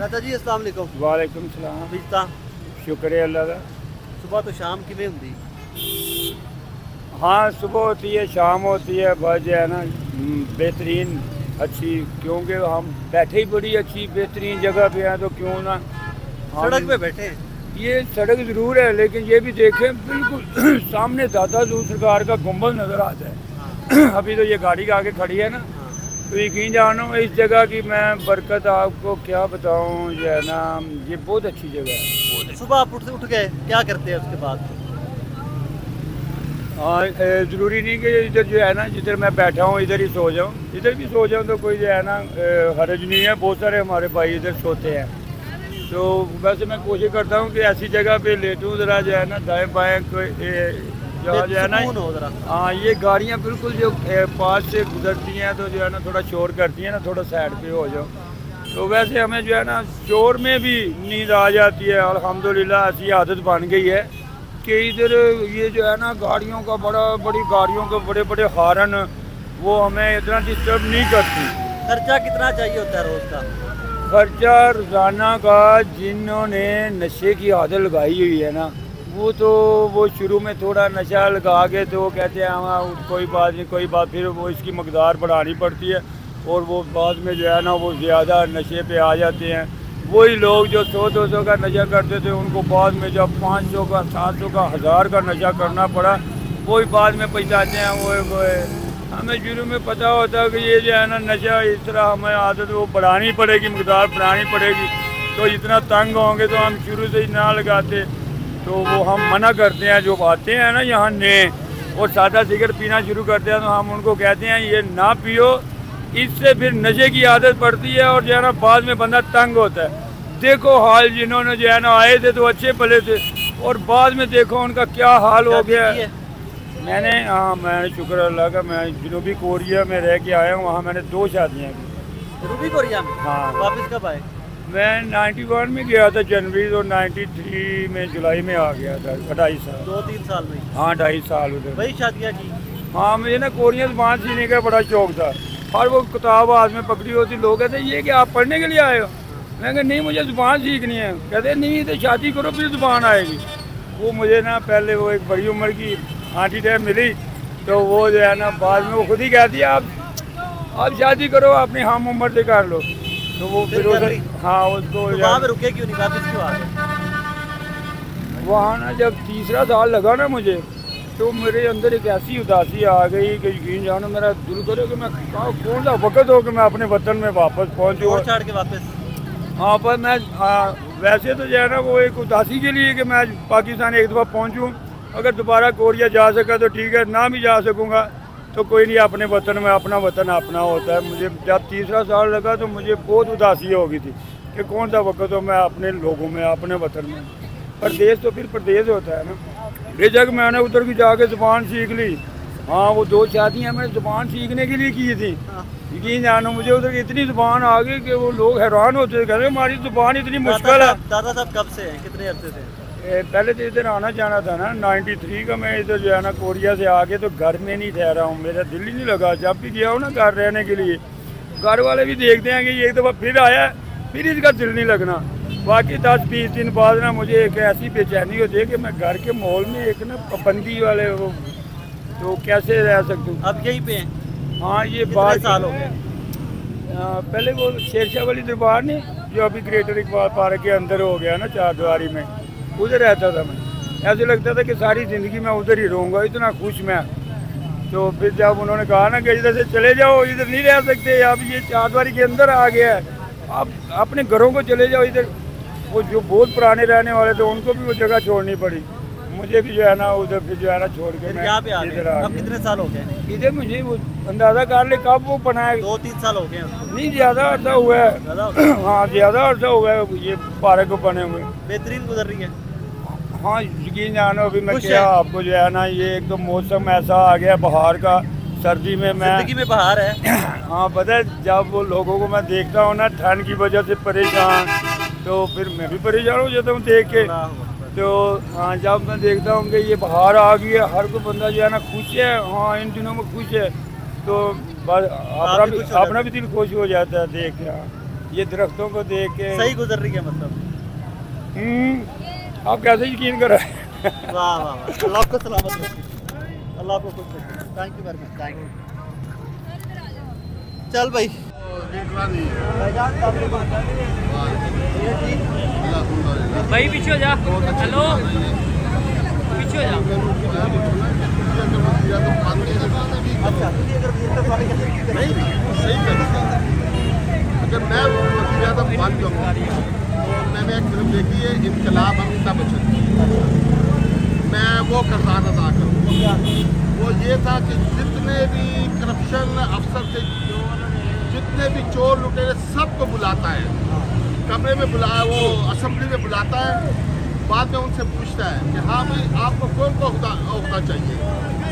चाचा जी अस्सलाम वालेकुम। वालेकुम सलाम। बिजता शुक्र है अल्लाह का। सुबह तो शाम किमें होंगी? हाँ सुबह होती है, शाम होती है, बस जो है ना बेहतरीन अच्छी, क्योंकि हम बैठे ही बड़ी अच्छी बेहतरीन जगह पे हैं तो क्यों ना सड़क पे बैठे हैं। ये सड़क ज़रूर है लेकिन ये भी देखें बिल्कुल सामने दादा हज़ूर सरकार का गुंबद नज़र आता है। अभी तो ये गाड़ी के आगे खड़ी है ना, तो यकीन जानो इस जगह की मैं बरकत आपको क्या बताऊं, जो है ना ये बहुत अच्छी जगह है। सुबह आप उठ गए, क्या करते हैं उसके बाद? हाँ ज़रूरी नहीं कि इधर जो है ना जिधर मैं बैठा हूँ इधर ही सो जाऊँ, इधर भी सो जाऊँ तो कोई जो है ना हरज नहीं है। बहुत सारे हमारे भाई इधर सोते हैं, तो वैसे मैं कोशिश करता हूँ कि ऐसी जगह पे लेटूँ ज़रा, जो है ना दाएँ बाएँ कोई जहाँ जो है ना। हाँ ये गाड़ियाँ बिल्कुल जो पास से गुजरती हैं तो जो है ना थोड़ा शोर करती हैं ना, थोड़ा साइड पे हो जाओ। तो वैसे हमें जो है ना शोर में भी नींद आ जाती है। अल्हम्दुलिल्लाह ऐसी आदत बन गई है कि इधर ये जो है ना गाड़ियों का बड़ी गाड़ियों के बड़े बड़े हॉर्न वो हमें इतना डिस्टर्ब नहीं करती। खर्चा कितना चाहिए होता है रोज़ का? खर्चा रोज़ाना का जिन्होंने नशे की आदत लगाई हुई है ना, वो शुरू में थोड़ा नशा लगा के तो वो कहते हैं हाँ कोई बात नहीं कोई बात, फिर वो इसकी मकदार बढ़ानी पड़ती है और वो बाद में जो है ना वो ज़्यादा नशे पे आ जाते हैं। वही लोग जो 100-200 का नशा करते थे उनको बाद में जब 500 का 700 का 1000 का नशा करना पड़ा, वही बाद में पछताते हैं। वो हमें शुरू में पता होता है कि ये जो है ना नशा इस तरह हमें आदत वो बढ़ानी पड़ेगी, मकदार बढ़ानी पड़ेगी, तो इतना तंग होंगे तो हम शुरू से ही ना लगाते। तो वो हम मना करते हैं, जो आते हैं ना यहाँ नए और सादा सिगरेट पीना शुरू करते हैं तो हम उनको कहते हैं ये ना पियो, इससे फिर नशे की आदत पड़ती है और जो है ना बाद में बंदा तंग होता है। देखो हाल जिन्होंने जो है ना आए थे तो अच्छे भले थे और बाद में देखो उनका क्या हाल हो गया। मैंने शुक्र अल्लाह का, मैं जनूबी कोरिया में रह के आया हूँ, वहाँ मैंने 2 शादियाँ की। जनूबी कोरिया में? हाँ। वापस कब आए? मैं 91 में गया था जनवरी, तो 93 में जुलाई में आ गया था। 2.5 साल 2-3 साल में? हाँ 2.5 साल उधर। वही शादियाँ की? हाँ मुझे ना कोरिया ज़बान सीखने का बड़ा शौक था और वो किताब हाथ में पकड़ी होती, लोग कहते ये कि आप पढ़ने के लिए आए हो? मैं कहा नहीं मुझे ज़ुबान सीखनी है। कहते नहीं तो शादी करो फिर ज़ुबान आएगी। वो मुझे ना पहले वो एक बड़ी उम्र की आंटी टाइप मिली, तो वो जो है ना बाद में वो खुद ही कहती है आप शादी करो अपनी हम उम्र से कर लो। तो वो फिर हाँ उसको तो वहाँ पे रुके क्यों नहीं, वापस क्यों आ गए? वहाँ ना जब तीसरा साल लगा ना मुझे, तो मेरे अंदर एक ऐसी उदासी आ गई कि यकीन जानो मेरा दिल करे कि मैं कौन सा वक्त हो कि मैं अपने वतन में वापस पहुँचूँ छोड़ के वापस। हाँ पर मैं वैसे तो जो है ना वो एक उदासी के लिए कि मैं पाकिस्तान एक दफ़ा पहुँचूँ, अगर दोबारा कोरिया जा सका तो ठीक है, ना भी जा सकूँगा तो कोई नहीं, अपने वतन में अपना वतन अपना होता है। मुझे जब तीसरा साल लगा तो मुझे बहुत उदासी हो गई थी कि कौन सा वक्त हो मैं अपने लोगों में अपने वतन में। परदेश तो फिर परदेश होता है ना। बेशक मैंने उधर भी जाके ज़ुबान सीख ली। हाँ वो 2 शादियाँ मैंने ज़ुबान सीखने के लिए की थी। यकीन जानो मुझे उधर इतनी ज़ुबान आ गई कि वो लोग हैरान होते थे, कहते हमारी ज़ुबान इतनी मुश्किल है। दादा साहब कब से हैं, कितने अर्से से? पहले तो इधर आना जाना था ना 93 का, मैं इधर जो है ना कोरिया से आके तो घर में नहीं ठहरा हूँ, मेरा दिल ही नहीं लगा। जब भी गया हूँ ना घर रहने के लिए, घर वाले भी देखते हैं कि ये एक दफ़ा फिर आया फिर इसका दिल नहीं लगना। बाकी 10-20 दिन बाद ना मुझे एक ऐसी बेचैनी होती है कि मैं घर के माहौल में एक ना पाबंदी वाले वो तो कैसे रह सकता हूँ। अब यहीं पे हैं? हाँ ये बाहर साल हो गए। पहले वो शेरशाह वाली दरबार नहीं जो अभी ग्रेटर इकबाल पार्क के अंदर हो गया ना 4 दीवारी में, उधर रहता था मैं। ऐसे लगता था कि सारी ज़िंदगी मैं उधर ही रहूँगा, इतना खुश मैं। तो फिर जब उन्होंने कहा ना कि इधर से चले जाओ, इधर नहीं रह सकते, अब ये 4 दीवारी के अंदर आ गया है, आप अपने घरों को चले जाओ। इधर वो जो बहुत पुराने रहने वाले थे उनको भी वो जगह छोड़नी पड़ी, मुझे भी जो है ना उधर फिर जो है ना छोड़ के मैं इधर आ गया। अब कितने साल हो गए इधर? मुझे वो अंदाज़ा कर ले कब वो बनाया। 2-3 साल हो गए। नहीं ज़्यादा अर्सा हुआ है। हाँ ज़्यादा अर्सा हुआ है ये पार्क को बने हुए। बेहतरीन गुजर रही है। हाँ यकीन जानो अभी मैं क्या आपको जो है ना ये एक तो मौसम ऐसा आ गया बाहर का, सर्दी में मैं जिंदगी में बाहर है। हाँ पता है जब वो लोगों को मैं देखता हूँ ना ठंड की वजह से परेशान, तो फिर मैं भी परेशान हो जाता हूँ देख के। तो हाँ जब मैं देखता हूँ कि ये बाहर आ गई है, हर कोई बंदा जो है ना खुश है, हाँ इन दिनों में खुश है, तो बस अपना भी दिल खुश हो जाता है देख के। ये दरख्तों को देख के सही गुजर रही है मतलब। आप कैसे यकीन करें? वाह वाह वाह, अल्लाह को सलामत रखे, अल्लाह को खुश रखे। Thank you very much, thank you. चल भाई भाई पीछे हो जा। हेलो पीछे हो जा। अच्छा नहीं सही कर, अगर मैं वज़ीर आज़म बन जाऊँगा तो मैंने एक फिल्म देखी है इनकलाब अमिताभ बच्चन की, मैं वो किरदार अदा करूँ। वो ये था कि जितने भी करप्शन अफसर थे, जितने भी चोर लुटेरे, सबको बुलाता है कमरे में, बुलाया वो असेंबली में बुलाता है, बाद में उनसे पूछता है कि हाँ भाई आपको कौन को ओहदा चाहिए,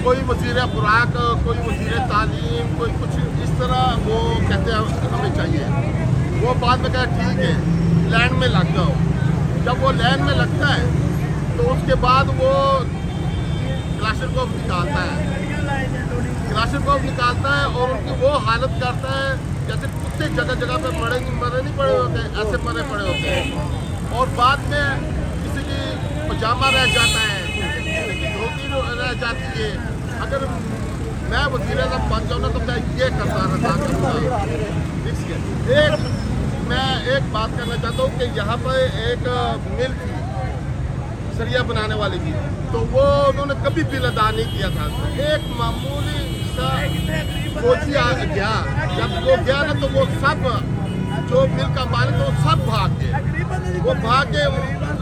कोई वज़ीर खुराक, कोई वज़ीर तालीम, कोई कुछ इस तरह, वो कहते हैं हमें चाहिए। वो बाद में कहते ठीक है लाइन में लग जाओ। जब वो लाइन में लगता है तो उसके बाद वो क्लाशनकोफ निकालता है और उनकी वो हालत करता है जैसे कुत्ते जगह जगह पे मरे नहीं पड़े होते, ऐसे मरे पड़े होते हैं। और बाद में किसी की पजामा रह जाता है, किसी की धोती रह जाती है। अगर मैं वज़ीर आज़म बन जाऊँ ना तो मैं ये करता रहता करूँगा। मैं एक बात करना चाहता हूँ कि यहाँ पर एक मिल थी सरिया बनाने वाली की, तो वो उन्होंने कभी बिल अदा नहीं किया था। एक मामूली सा फौजी आ गया, जब वो गया ना तो वो सब जो मिल का मालिक वो सब भाग गए, वो भाग के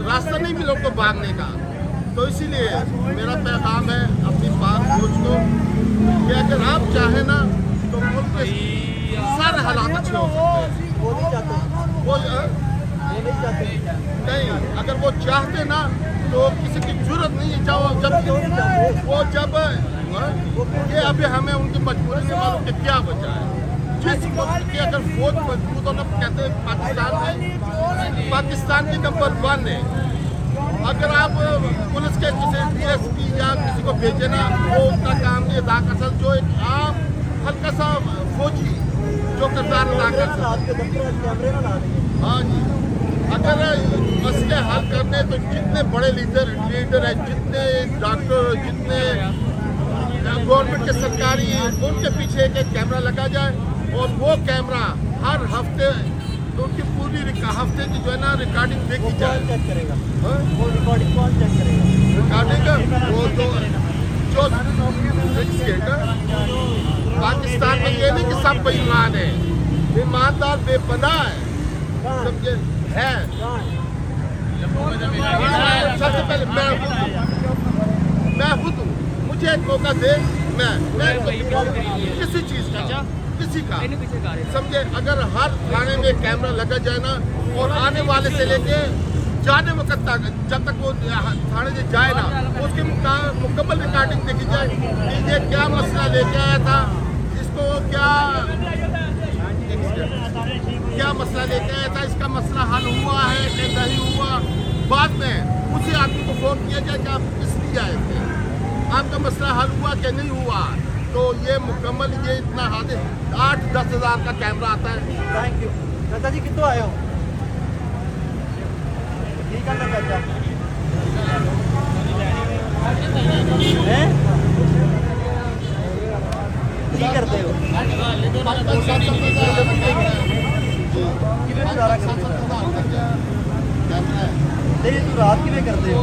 रास्ता नहीं मिला उनको भागने का। तो इसीलिए मेरा पैगाम है अपनी पाक फौज को कि अगर आप चाहें ना तो मुल्क के सारे हालात अच्छे हो सकते हैं। वो नहीं चाहते, वो नहीं चाहते। नहीं, अगर वो चाहते ना तो किसी की जरूरत नहीं है। जब वो जब ये अभी हमें उनकी मजबूरी से मालूम कि क्या बचा है। जिस मुल्क की अगर फौज मजबूत हो ना, कहते हैं पाकिस्तान की नंबर 1 है। अगर आप पुलिस के किसी DSP या किसी को भेजे ना, वो उतना काम नहीं अदा कर सकता जो एक आम हल्का सा फौजी जो किरदार अदा कर सकता। हाँ जी, अगर मसले हल करने तो जितने बड़े लीडर हैं, जितने डॉक्टर, जितने गवर्नमेंट के सरकारी, उनके पीछे एक कैमरा लगा जाए और वो कैमरा हर हफ्ते तो उनकी पूरी हफ्ते की जो है ना रिकॉर्डिंग देखी जाए। चेक करेगा वो रिकॉर्डिंग, कौन चेक करेगा? रिकॉर्डिंग वो तो जो पाकिस्तान में ये नहीं कि सब बेईमान है, ईमानदार बेपनाह है, समझे है। सबसे पहले मैं खुद हूँ, मुझे एक मौका दे, मैं किसी चीज़ का, किसी का, समझे। अगर हर थाने में कैमरा लगा जाए ना, और आने वाले से लेके जाने वक्त तक, जब तक वो थाने से जाए ना, उसकी मुकम्मल रिकॉर्डिंग देखी जाए कि ये क्या मसला लेके आया था, इसको क्या मसला लेके आया था, इसका मसला हल हुआ है कि नहीं हुआ। बाद में उसी आदमी को फ़ोन किया जाए कि आप किस लिए आए थे, आपका मसला हल हुआ कि नहीं हुआ। तो ये मुकम्मल, ये इतना हादसा 8-10 हज़ार का कैमरा आता है। थैंक यू चाचा जी। कितों आए हो? ठीक है ना चाचा? की करते हो? कितने गुजारा करते हो? नहीं, तू रात कितने करते हो?